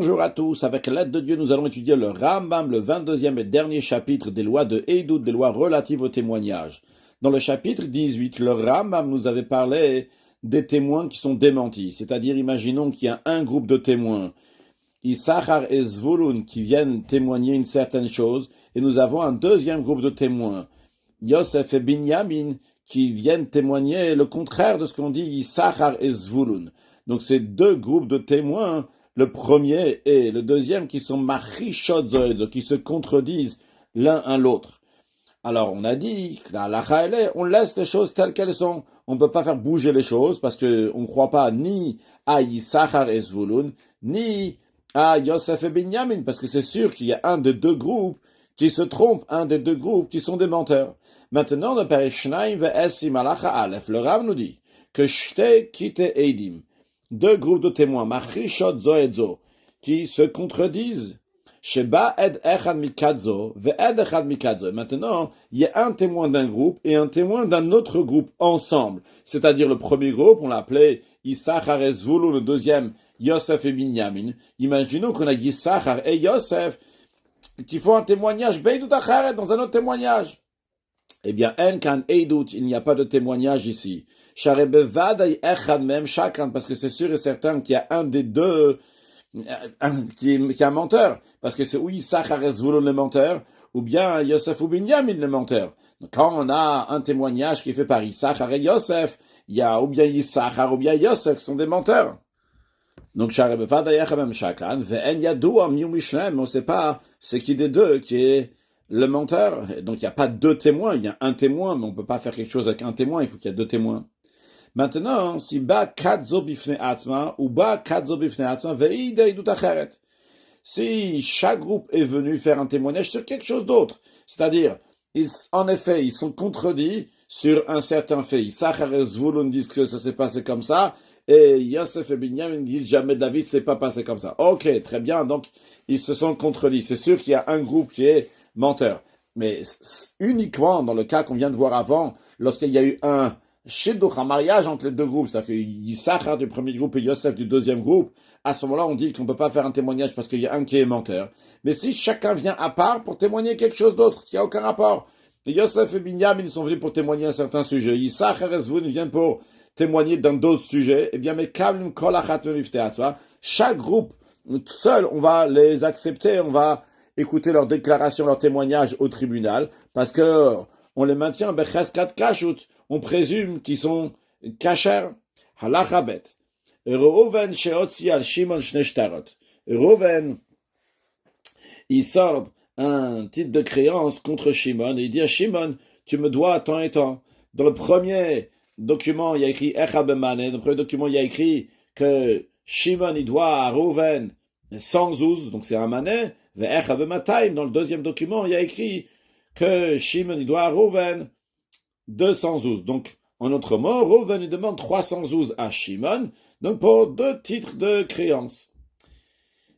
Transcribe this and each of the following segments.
Bonjour à tous, avec l'aide de Dieu, nous allons étudier le Rambam, le 22e et dernier chapitre des lois de Eidout, des lois relatives au témoignage. Dans le chapitre 18, le Rambam nous avait parlé des témoins qui sont démentis, c'est-à-dire imaginons qu'il y a un groupe de témoins, Issachar et Zvulun, qui viennent témoigner une certaine chose, et nous avons un deuxième groupe de témoins, Yosef et Binyamin, qui viennent témoigner le contraire de ce qu'on dit Issachar et Zvulun. Donc ces deux groupes de témoins, le premier et le deuxième, qui sont Machishot Zoedzo, qui se contredisent l'un à l'autre. Alors on a dit, on laisse les choses telles qu'elles sont. On ne peut pas faire bouger les choses parce qu'on ne croit pas ni à Issachar et Zvulun, ni à Yosef et Binyamin, parce que c'est sûr qu'il y a un des deux groupes qui se trompe, un des deux groupes qui sont des menteurs. Maintenant, le Père Shnaim ve'esim alacha aleph, le Rav nous dit que shte kite eidim, deux groupes de témoins, machishot zoedzo, qui se contredisent. Sheba ed echad mikadzo, ve'ed echad mikadzo. Maintenant, il y a un témoin d'un groupe et un témoin d'un autre groupe ensemble. C'est-à-dire le premier groupe, on l'appelait Issachar et Zvulun, le deuxième, Yosef et Binyamin. Imaginons qu'on a Issachar et Yosef qui font un témoignage Beidut Acharet dans un autre témoignage. Eh bien, en kan Eidut, il n'y a pas de témoignage ici. Sharebevaday echad même chacun, parce que c'est sûr et certain qu'il y a un des deux qui est un menteur, parce que c'est ou Issachar et Zvulun le menteur, ou bien Yosef ou Binyamin le menteur. Donc, quand on a un témoignage qui est fait par Issachar et Yosef, il y a ou bien Issachar ou bien Yosef qui sont des menteurs. Donc, Sharebevaday echad même chacun, ve'en yadou am yu mishlem, on ne sait pas c'est qui des deux qui est le menteur. Donc, il n'y a pas deux témoins, il y a un témoin, mais on ne peut pas faire quelque chose avec un témoin, il faut qu'il y ait deux témoins. Maintenant, si ba kadzo bifne atma, ou ba kadzo bifne atma, ve'ide idut acheret. Si chaque groupe est venu faire un témoignage sur quelque chose d'autre, c'est-à-dire, en effet, ils sont contredits sur un certain fait. Issachar et Zvulun disent que ça s'est passé comme ça, et Yosef et Binyamin disent jamais de la vie, c'est pas passé comme ça. Ok, très bien, donc ils se sont contredits. C'est sûr qu'il y a un groupe qui est menteur, mais uniquement dans le cas qu'on vient de voir avant, lorsqu'il y a eu un shidduch, un mariage entre les deux groupes, c'est-à-dire que Issachar du premier groupe et Yosef du deuxième groupe, à ce moment-là, on dit qu'on ne peut pas faire un témoignage parce qu'il y a un qui est menteur. Mais si chacun vient à part pour témoigner quelque chose d'autre, qui n'a aucun rapport, Yosef et Binyamin, ils sont venus pour témoigner un certain sujet, Issachar et Zvulun viennent pour témoigner d'un d'autres sujets, eh bien, mais chaque groupe, seul, on va les accepter, on va écouter leurs déclarations, leurs témoignages au tribunal, parce que on les maintient, becheskat kashut, on présume qu'ils sont kasher, halachabet. Reuven sheotzi al Shimon shneshtarot. Reuven, il sort un titre de créance contre Shimon, et il dit à Shimon, tu me dois tant et tant. Dans le premier document, il y a écrit Echad bemane. Dans le premier document, il y a écrit que Shimon, il doit à Reuven 100 zouz, donc c'est un mané. Echad bemataim. Dans le deuxième document, il y a écrit que Shimon, il doit à Reuven 200 zouz. Donc, en autre mot, Reuven, il demande 300 zouz à Shimon, donc pour deux titres de créance.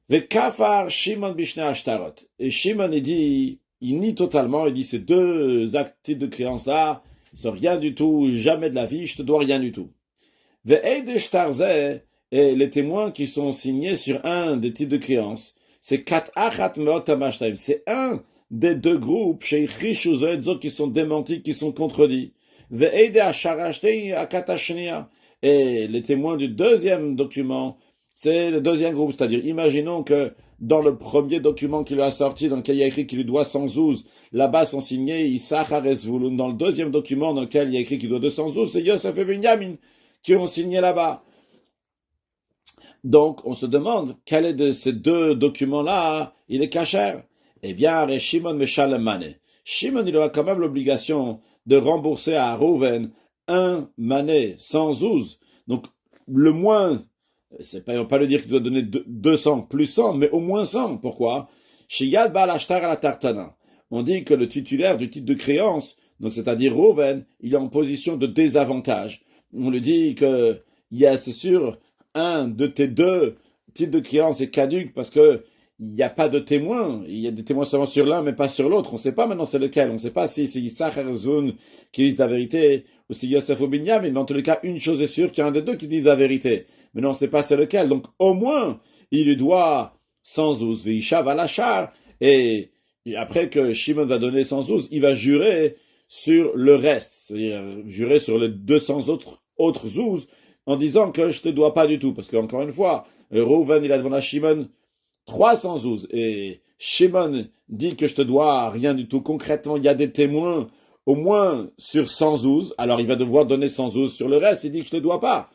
Vekafar Shimon bishne ashtarot. Et Shimon, il dit, il nie totalement, il dit, ces deux titres de créance-là, c'est rien du tout, jamais de la vie, je te dois rien du tout. Et les témoins qui sont signés sur un des titres de créance, c'est kat achat meot amashtaim. C'est un des deux groupes chez Chishu Zoedzo qui sont démentis, qui sont contredits. Et les témoins du deuxième document, c'est le deuxième groupe, c'est-à-dire, imaginons que dans le premier document qu'il a sorti, dans lequel il y a écrit qu'il lui doit 100 zouz, là-bas sont signés Issachar et Zvulun. Dans le deuxième document dans lequel il y a écrit qu'il doit 200 zouz, c'est Yosef et Binyamin qui ont signé là-bas. Donc, on se demande, quel est de ces deux documents-là, il est kasher? Eh bien, Shimon meshalem mané. Shimon, il aura quand même l'obligation de rembourser à Reuven un mané, 100 zouz. Donc, le moins, c'est pas, on va pas le dire qu'il doit donner 200 plus 100, mais au moins 100. Pourquoi? Shiyad ba'al ashtar ala tartana. On dit que le titulaire du titre de créance, donc c'est-à-dire Reuven, il est en position de désavantage. On lui dit que, c'est sûr, un de tes deux titres de créance est caduque parce que il n'y a pas de témoins. Il y a des témoins seulement sur l'un, mais pas sur l'autre. On ne sait pas maintenant c'est lequel. On ne sait pas si c'est Issachar et Zvulun qui disent la vérité ou si Yosef ou Binyamin. Mais en tous les cas, une chose est sûre, qu'il y a un des deux qui disent la vérité. Mais non, on ne sait pas c'est lequel. Donc, au moins, il lui doit 100 ouz, veishav alachar, et après que Shimon va donner 100 ouz, il va jurer sur le reste, c'est-à-dire jurer sur les 200 autres ouz, en disant que je te dois pas du tout, parce qu'encore une fois, Reuven il a demandé à Shimon 300 ouz, et Shimon dit que je te dois rien du tout. Concrètement, il y a des témoins au moins sur 100 ouz, alors il va devoir donner 100 ouz sur le reste, il dit que je te dois pas.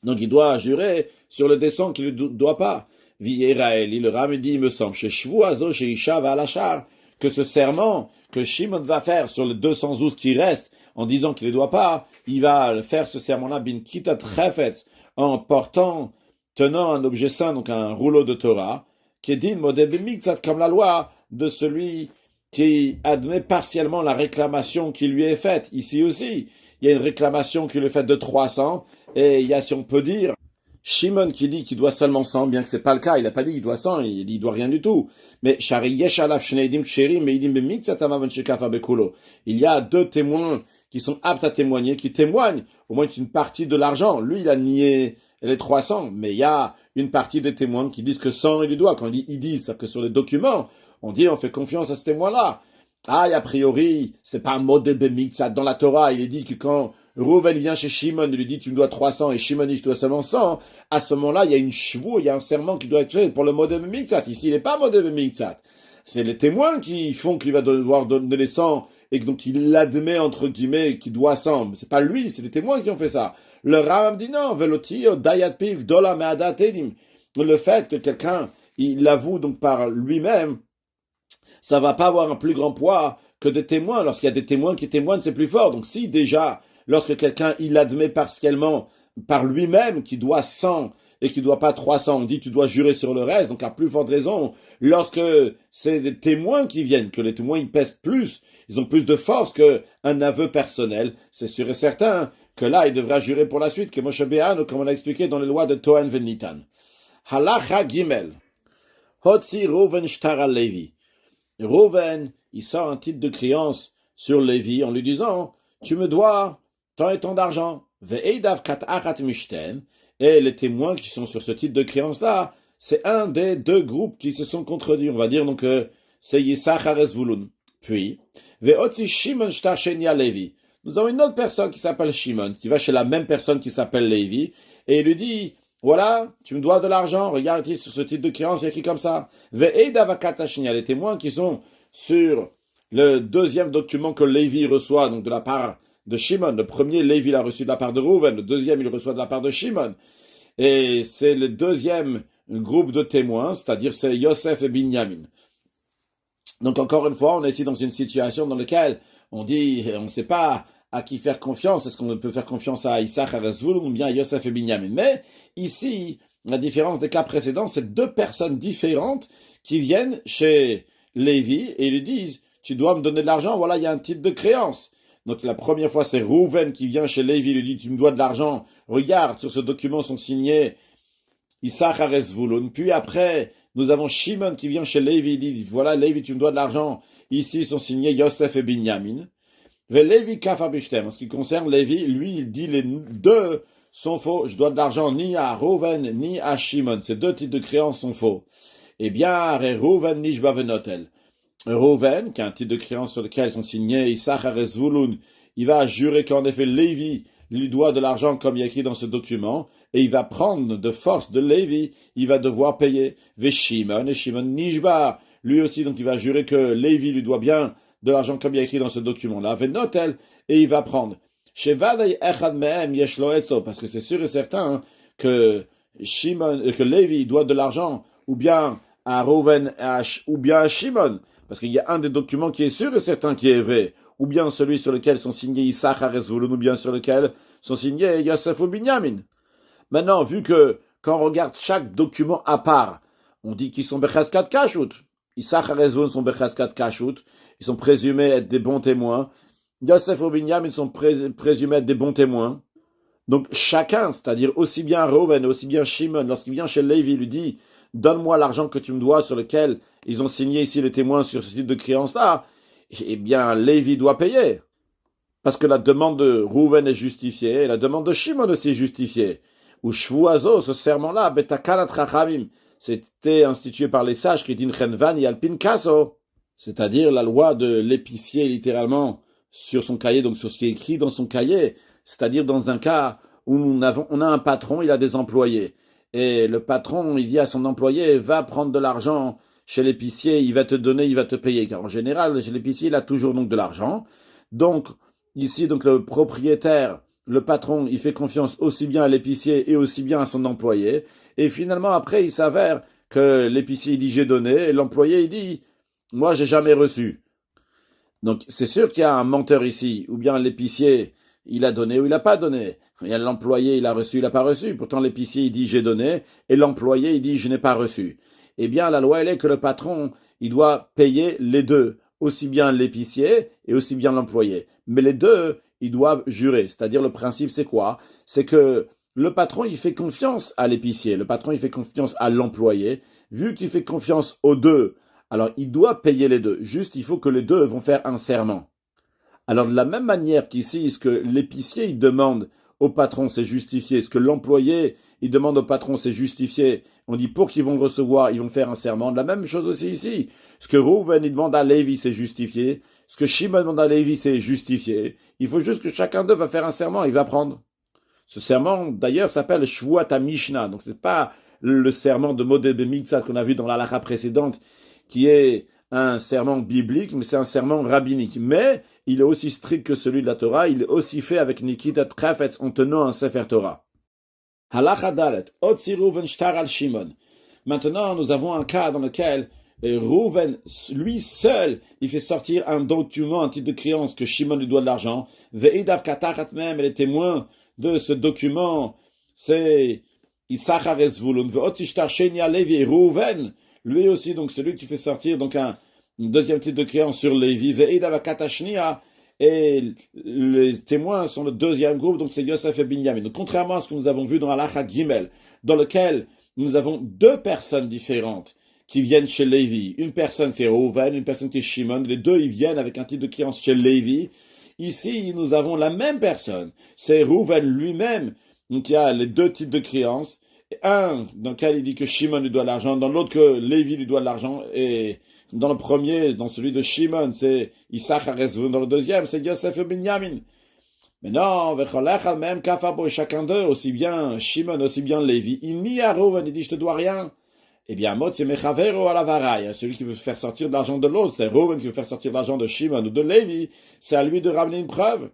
Donc il doit jurer sur le descend qu'il ne doit pas. Le Ram dit, il me semble, chez Shvuazo, chez Isha, Valachar, que ce serment que Shimon va faire sur les 200 ouz qui restent, en disant qu'il ne doit pas, il va faire ce serment-là, bin kita trefetz, en tenant un objet saint, donc un rouleau de Torah, qui est dit, comme la loi de celui qui admet partiellement la réclamation qui lui est faite. Ici aussi, il y a une réclamation qui lui est faite de 300, et il y a, si on peut dire, Shimon qui dit qu'il doit seulement 100, bien que c'est pas le cas, il n'a pas dit qu'il doit 100, il dit qu'il doit rien du tout. Mais il y a deux témoins qui sont aptes à témoigner, qui témoignent au moins une partie de l'argent. Lui, il a nié les 300, mais il y a une partie des témoins qui disent que 100 il lui doit. Quand on dit ils disent, c'est que sur les documents, on dit on fait confiance à ce témoin-là. Ah, et a priori, c'est pas un modèle de mitzvah. Dans la Torah, il est dit que quand Reuven vient chez Shimon, il lui dit tu me dois 300 et Shimon dit je dois seulement 100. À ce moment-là, il y a une chevaux, il y a un serment qui doit être fait pour le modèle de mitzvah. Ici, il n'est pas modèle de mitzvah. C'est les témoins qui font qu'il va devoir donner les 100 et donc il l'admet entre guillemets qu'il doit 100. C'est pas lui, c'est les témoins qui ont fait ça. Le Rambam dit non, velotio dayat piv dola me'adat edim. Le fait que quelqu'un, il l'avoue donc par lui-même, ça va pas avoir un plus grand poids que des témoins. Lorsqu'il y a des témoins qui témoignent, c'est plus fort. Donc si déjà, lorsque quelqu'un, il admet partiellement par lui-même qu'il doit 100 et qu'il doit pas 300, on dit tu dois jurer sur le reste, donc à plus forte raison, lorsque c'est des témoins qui viennent, que les témoins ils pèsent plus, ils ont plus de force qu'un aveu personnel, c'est sûr et certain que là, il devra jurer pour la suite, que Moshe Be'an, comme on l'a expliqué dans les lois de Tohen Venitan. Halacha Gimel. Hotzi Reuven Shtar al Levi. Reuven, il sort un titre de créance sur Lévi en lui disant, tu me dois tant et tant d'argent. Ve'edav kat achat mishtem. Et les témoins qui sont sur ce titre de créance-là, c'est un des deux groupes qui se sont contredits. On va dire donc c'est Yissachar et Zvulun. Puis, ve'otzi Shimon shtar shenia Lévi. Nous avons une autre personne qui s'appelle Shimon, qui va chez la même personne qui s'appelle Lévi, et il lui dit, voilà, tu me dois de l'argent, regarde ici sur ce titre de créance, il y a écrit comme ça. Les témoins qui sont sur le deuxième document que Lévi reçoit, donc de la part de Shimon. Le premier, Lévi l'a reçu de la part de Reuven, le deuxième, il reçoit de la part de Shimon. Et c'est le deuxième groupe de témoins, c'est-à-dire c'est Yosef et Binyamin. Donc encore une fois, on est ici dans une situation dans laquelle on dit, on ne sait pas à qui faire confiance. Est-ce qu'on peut faire confiance à Issachar et Zvulun ou bien à Yosef et Binyamin? Mais ici, la différence des cas précédents, c'est deux personnes différentes qui viennent chez Lévi et lui disent, tu dois me donner de l'argent, voilà, il y a un titre de créance. Donc la première fois, c'est Reuven qui vient chez Lévi et lui dit, tu me dois de l'argent, regarde, sur ce document sont signés Issachar et Zvulun. Puis après, nous avons Shimon qui vient chez Lévi et dit, voilà, Lévi, tu me dois de l'argent, ici sont signés Yosef et Binyamin. Lévi kafar bishtem. En ce qui concerne Lévi, lui, il dit les deux sont faux. Je dois de l'argent ni à Reuven ni à Shimon. Ces deux titres de créance sont faux. Eh bien, Reuven nishba venotel. Reuven, qui a un titre de créance sur lequel sont signés Issachar et Zvulun, il va jurer qu'en effet Lévi lui doit de l'argent comme il y a écrit dans ce document, et il va prendre de force de Lévi, il va devoir payer. Ve Shimon et Shimon nishba. Lui aussi, donc il va jurer que Lévi lui doit bien de l'argent comme il y a écrit dans ce document-là, venotel, et il va prendre. Parce que c'est sûr et certain que Lévi doit de l'argent, ou bien à Reuven, ou bien à Shimon, parce qu'il y a un des documents qui est sûr et certain qui est vrai, ou bien celui sur lequel sont signés Issachar et Zvulun, ou bien sur lequel sont signés Yosef ou Binyamin. Maintenant, vu que quand on regarde chaque document à part, on dit qu'ils sont Bechaskat Kashut. Issachar et Zvulun sont Bechaskat Kashut. Ils sont présumés être des bons témoins. Yosef et Binyamin sont présumés être des bons témoins. Donc chacun, c'est-à-dire aussi bien Reuven, aussi bien Shimon, lorsqu'il vient chez Lévi, il lui dit « Donne-moi l'argent que tu me dois sur lequel ils ont signé ici les témoins sur ce type de créance-là. » Eh bien, Lévi doit payer. Parce que la demande de Reuven est justifiée, et la demande de Shimon aussi est justifiée. Ou Shvuazo, ce serment-là, Betakanat Chachamim, c'était institué par les sages qui din chenvan et alpin kaso, c'est-à-dire la loi de l'épicier littéralement sur son cahier, donc sur ce qui est écrit dans son cahier, c'est-à-dire dans un cas où on a un patron, il a des employés, et le patron, il dit à son employé, va prendre de l'argent chez l'épicier, il va te donner, il va te payer, car en général, chez l'épicier, il a toujours donc de l'argent. Donc, ici, donc le propriétaire, le patron, il fait confiance aussi bien à l'épicier et aussi bien à son employé, et finalement, après, il s'avère que l'épicier, il dit, j'ai donné, et l'employé, il dit, moi, j'ai jamais reçu. Donc, c'est sûr qu'il y a un menteur ici, ou bien l'épicier, il a donné ou il n'a pas donné. Il y a l'employé, il a reçu, il n'a pas reçu. Pourtant, l'épicier, il dit, j'ai donné, et l'employé, il dit, je n'ai pas reçu. Eh bien, la loi, elle est que le patron, il doit payer les deux, aussi bien l'épicier et aussi bien l'employé. Mais les deux, ils doivent jurer. C'est-à-dire, le principe, c'est quoi? C'est que le patron, il fait confiance à l'épicier. Le patron, il fait confiance à l'employé. Vu qu'il fait confiance aux deux, alors il doit payer les deux. Juste, il faut que les deux vont faire un serment. Alors, de la même manière qu'ici, ce que l'épicier, il demande au patron, c'est justifié. Ce que l'employé, il demande au patron, c'est justifié. On dit, pour qu'ils vont recevoir, ils vont faire un serment. De la même chose aussi ici. Ce que Rouven, il demande à Lévi, c'est justifié. Ce que Shimon demande à Lévi, c'est justifié. Il faut juste que chacun d'eux va faire un serment, il va prendre. Ce serment, d'ailleurs, s'appelle Shvuat HaMishnah. Donc, c'est pas le serment de Modé de Mitzat qu'on a vu dans la halakha précédente, qui est un serment biblique, mais c'est un serment rabbinique. Mais il est aussi strict que celui de la Torah, il est aussi fait avec Nikitat Trafetz en tenant un Sefer Torah. Halakha Dalet, Otzi Rouven Shtar al Shimon. Maintenant, nous avons un cas dans lequel Rouven, lui seul, il fait sortir un document, un titre de créance que Shimon lui doit de l'argent. Ve'idav Katachat même, et les témoins de ce document, c'est Issachar et Zvulun. Ve'otzi Shtar Sheni al Levi et Rouven, lui aussi, donc celui qui fait sortir donc un deuxième titre de créance sur Lévi, Ve'idav Katashnia, et les témoins sont le deuxième groupe, donc c'est Yosef et Binyamin. Donc contrairement à ce que nous avons vu dans Halakha Gimel, dans lequel nous avons deux personnes différentes qui viennent chez Lévi. Une personne qui est Rouven, une personne qui est Shimon. Les deux, ils viennent avec un titre de créance chez Lévi. Ici, nous avons la même personne. C'est Rouven lui-même. Donc il y a les deux titres de créance. Un dans lequel il dit que Shimon lui doit l'argent, dans l'autre que Lévi lui doit l'argent, et dans le premier, dans celui de Shimon, c'est Issachar et Zvulun, dans le deuxième, c'est Yosef et Binyamin. Mais non, Vecholechal même Kafabo, chacun d'eux, aussi bien Shimon, aussi bien Lévi, il nie à Rouven, il dit je te dois rien. Eh bien, Mot, c'est Mechavero à la varaille, celui qui veut faire sortir de l'argent de l'autre, c'est Rouven qui veut faire sortir de l'argent de Shimon ou de Lévi, c'est à lui de ramener une preuve.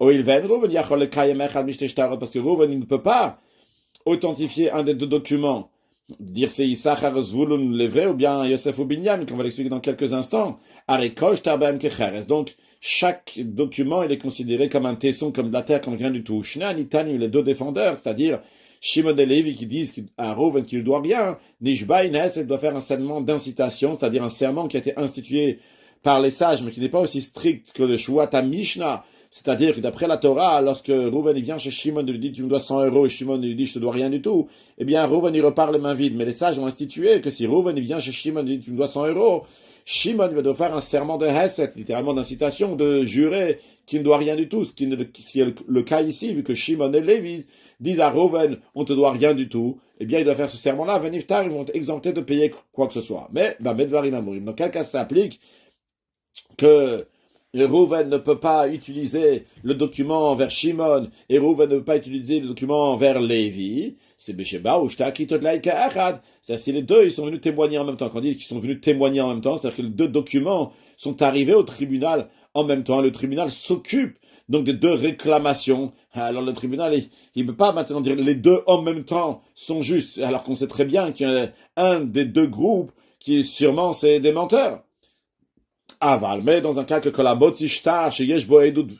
Ou il vient Rouven, Yachol Kayem Echad Mishteshtarot, parce que Rouven, il ne peut pas authentifier un des deux documents, dire c'est Issachar Zvulun les vrais ou bien Yosef ou Binyamin, qu'on va l'expliquer dans quelques instants. Arekosh Tabem Kecheres. Donc, chaque document, il est considéré comme un tesson, comme de la terre, comme rien du tout. Shna Nitani, les deux défendeurs, c'est-à-dire Shimon et Lévi qui disent à Rouven qu'il ne doit rien, Nishba Ines, il doit faire un serment d'incitation, c'est-à-dire un serment qui a été institué par les sages, mais qui n'est pas aussi strict que le Shvuat HaMishnah. C'est-à-dire que d'après la Torah, lorsque Rouven vient chez Shimon et lui dit tu me dois 100 euros, et Shimon lui dit je te dois rien du tout, eh bien Rouven il repart les mains vides. Mais les sages ont institué que si Rouven vient chez Shimon et lui dit tu me dois 100 euros, Shimon va devoir faire un serment de Hesed, littéralement d'incitation, de jurer qu'il ne doit rien du tout. Ce qui est le cas ici, vu que Shimon et Lévi disent à Rouven on te doit rien du tout, eh bien il doit faire ce serment-là, Veniftar, ils vont être exemptés de payer quoi que ce soit. Mais, Medvarim Amorim, dans quel cas ça s'applique que Rouven ne peut pas utiliser le document vers Shimon et Rouven ne peut pas utiliser le document vers Lévi, c'est Besheba ou Shtakitotlaïka Achad. C'est-à-dire si les deux ils sont venus témoigner en même temps. Quand on dit qu'ils sont venus témoigner en même temps, c'est-à-dire que les deux documents sont arrivés au tribunal en même temps. Le tribunal s'occupe donc des deux réclamations. Alors le tribunal, il ne peut pas maintenant dire les deux en même temps sont justes, alors qu'on sait très bien qu'il y a un des deux groupes qui sûrement c'est des menteurs. Aval, mais dans un cas que la motzishtar chez Yeshbo Edud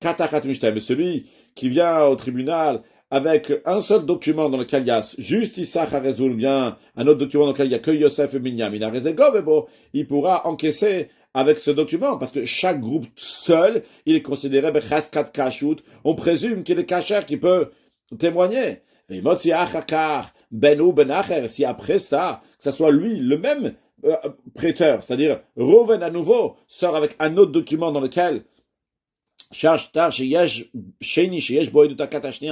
Katachat Mishtem, mais celui qui vient au tribunal avec un seul document dans lequel il y a juste Issachar et Zvulun, bien un autre document dans lequel il y a que Yosef et Binyamin, il pourra encaisser avec ce document, parce que chaque groupe seul, il est considéré bechaskat kashut, on présume qu'il est kasher, qui peut témoigner. Si après ça, que ce soit lui, le même prêteur, c'est-à-dire Rouven à nouveau sort avec un autre document dans lequel un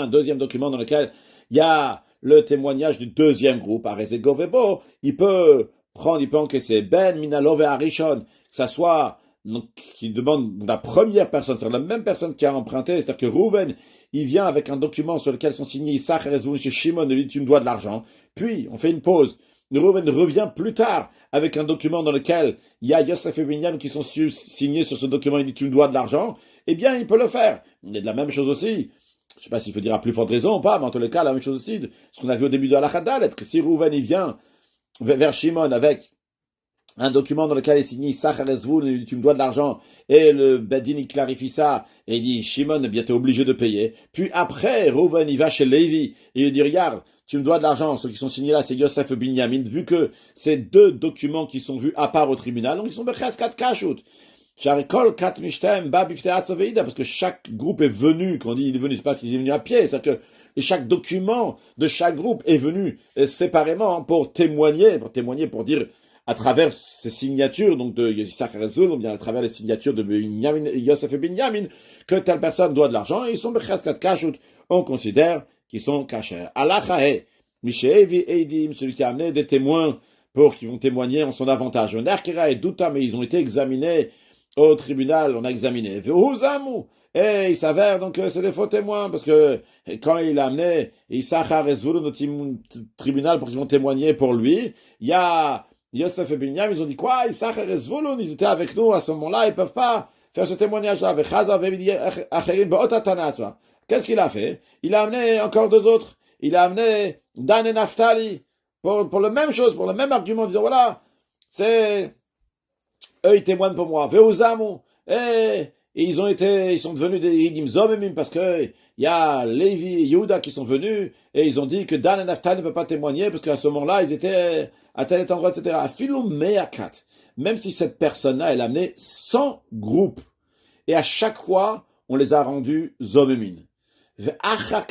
deuxième document dans lequel il y a le témoignage du deuxième groupe, Arezegovebo, il peut encaisser Ben Minalove Arishon, que ça soit donc, qui demande la première personne, c'est la même personne qui a emprunté, c'est-à-dire que Rouven, il vient avec un document sur lequel sont signés Issach et Zvulun chez Shimon, et lui dit tu me dois de l'argent. Puis, on fait une pause. Rouven revient plus tard avec un document dans lequel il y a Yosef et Binyamin qui sont signés sur ce document, il dit tu me dois de l'argent. Eh bien, il peut le faire. Il y a de la même chose aussi. Je ne sais pas s'il faut dire à plus forte raison ou pas, mais en tous les cas, la même chose aussi, ce qu'on a vu au début de la Chadalet, que si Rouven il vient vers Shimon avec un document dans lequel est signé Issachar et Zvulun, tu me dois de l'argent, et le Bedin il clarifie ça, et il dit Shimon, eh bien t'es obligé de payer. Puis après, Rouven il va chez Lévi, et il dit regarde, tu me dois de l'argent, ceux qui sont signés là, c'est Yosef et Binyamin, vu que c'est deux documents qui sont vus à part au tribunal, donc ils sont becheskat kashut. Parce que chaque groupe est venu, quand on dit il est venu, c'est pas qu'il est venu à pied, c'est-à-dire que chaque document de chaque groupe est venu séparément pour témoigner, pour dire à travers ces signatures, donc de Yisach et Zvulun, ou bien à travers les signatures de Yosef et Binyamin, que telle personne doit de l'argent, et ils sont becheskat kashut. On considère qu'ils sont cachés. Alachahe, Mishevi Eidim, celui qui a amené des témoins pour qu'ils vont témoigner en son avantage. Nerkira et Douta, mais ils ont été examinés au tribunal, on a examiné. Et il s'avère donc que c'est des faux témoins, parce que quand il a amené Issachar et Zvulun au tribunal pour qu'ils vont témoigner pour lui, il y a Yosef et Binyamin, ils ont dit quoi? Issachar et Zvulun, ils étaient avec nous à ce moment-là, ils peuvent pas faire ce témoignage-là. Qu'est-ce qu'il a fait? Il a amené encore deux autres. Il a amené Dan et Naphtali pour la même chose, pour le même argument, disant voilà, c'est eux ils témoignent pour moi. Veuzamu, et ils sont devenus des Hidim Zomemim parce que il y a Lévi et Yehuda qui sont venus et ils ont dit que Dan et Naphtali ne peuvent pas témoigner parce qu'à ce moment-là ils étaient à tel endroit, etc. Afilum meakat, même si cette personne-là elle a amené 100 groupes et à chaque fois on les a rendus Zomemim. Et après,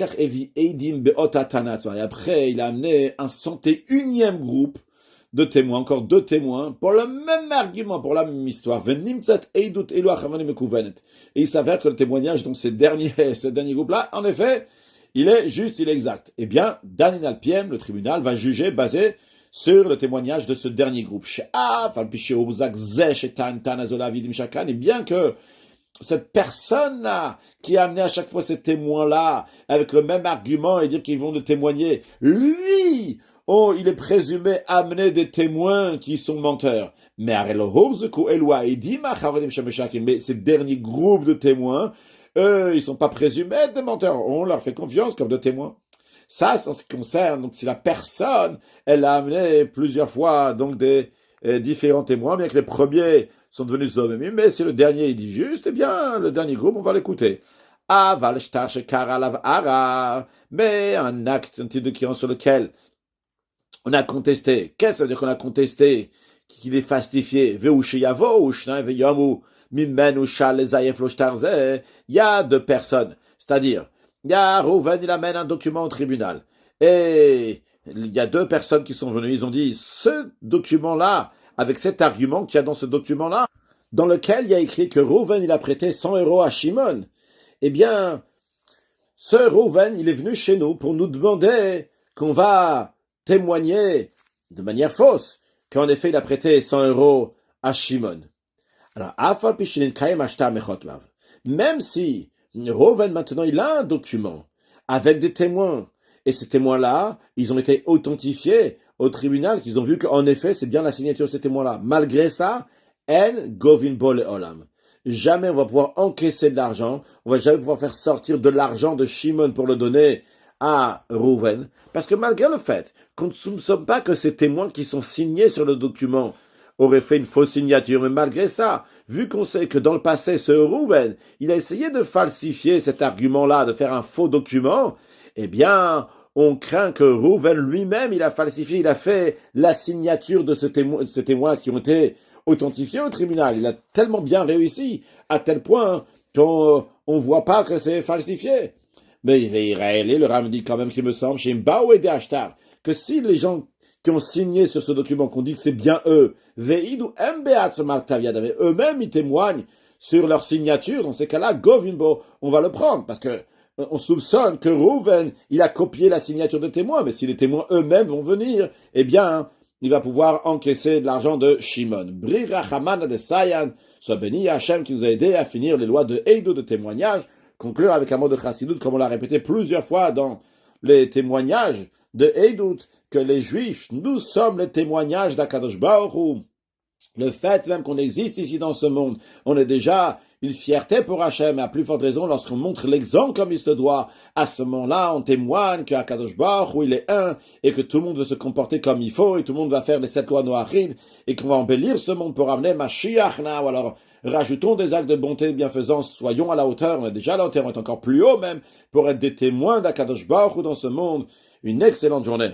il a amené un 101e groupe de témoins, encore deux témoins, pour le même argument, pour la même histoire. Et il s'avère que le témoignage, donc ce dernier groupe-là, en effet, il est juste, il est exact. Eh bien, Dan Alpiem, le tribunal, va juger basé sur le témoignage de ce dernier groupe. Et bien que cette personne-là, qui a amené à chaque fois ces témoins-là, avec le même argument et dire qu'ils vont nous témoigner, lui, il est présumé amener des témoins qui sont menteurs. Mais ces derniers groupes de témoins, eux, ils sont pas présumés être des menteurs. On leur fait confiance comme de témoins. Ça, c'est en ce qui concerne, donc si la personne, elle a amené plusieurs fois, donc des différents témoins, bien que les premiers sont devenus zomemim, mais si le dernier il dit juste, eh bien, le dernier groupe, on va l'écouter. Mais un acte, un type de client sur lequel on a contesté. Qu'est-ce que ça veut dire qu'on a contesté? Qu'il est falsifié. Il y a deux personnes. C'est-à-dire, il y a Rouven, il amène un document au tribunal. Et il y a deux personnes qui sont venues. Ils ont dit, ce document-là, avec cet argument qu'il y a dans ce document-là, dans lequel il y a écrit que Rouven, il a prêté 100 € à Shimon. Eh bien, ce Rouven, il est venu chez nous pour nous demander qu'on va témoigner de manière fausse qu'en effet, il a prêté 100 € à Shimon. Alors, même si Rouven, maintenant, il a un document avec des témoins, et ces témoins-là, ils ont été authentifiés au tribunal, qu'ils ont vu qu'en effet, c'est bien la signature de ces témoins-là. Malgré ça, En Govin Bole Olam. Jamais on va pouvoir encaisser de l'argent, on va jamais pouvoir faire sortir de l'argent de Shimon pour le donner à Rouven, parce que malgré le fait qu'on ne soupçonne pas que ces témoins qui sont signés sur le document auraient fait une fausse signature, mais malgré ça, vu qu'on sait que dans le passé, ce Rouven, il a essayé de falsifier cet argument-là, de faire un faux document, eh bien, on craint que Rouven lui-même, il a falsifié, il a fait la signature de ces témoins qui ont été authentifiés au tribunal. Il a tellement bien réussi, à tel point qu'on ne voit pas que c'est falsifié. Mais le Ram dit quand même qu'il me semble, chez Mbao et Ashtar, que si les gens qui ont signé sur ce document, qu'on dit que c'est bien eux, eux-mêmes ils témoignent sur leur signature, dans ces cas-là, Govinbo, on va le prendre, parce que on soupçonne que Reuven, il a copié la signature des témoins, mais si les témoins eux-mêmes vont venir, eh bien, il va pouvoir encaisser de l'argent de Shimon. Bri Rachaman de Sayan, soit béni Hachem qui nous a aidé à finir les lois de Eidout, de témoignage, conclure avec un mot de Chassidut, comme on l'a répété plusieurs fois dans les témoignages de Eidout, que les Juifs, nous sommes les témoignages d'Akadosh Baruch Hu. Le fait même qu'on existe ici dans ce monde, on est déjà une fierté pour Hachem, et à plus forte raison lorsqu'on montre l'exemple comme il se doit. À ce moment-là, on témoigne que Akadosh Baruch Hu, il est un, et que tout le monde veut se comporter comme il faut, et tout le monde va faire les 7 lois Noachid, et qu'on va embellir ce monde pour amener Mashiach now. Alors, rajoutons des actes de bonté et de bienfaisance, soyons à la hauteur, on est déjà à la hauteur, on est encore plus haut même, pour être des témoins d'Akadosh Baruch Hu dans ce monde. Une excellente journée.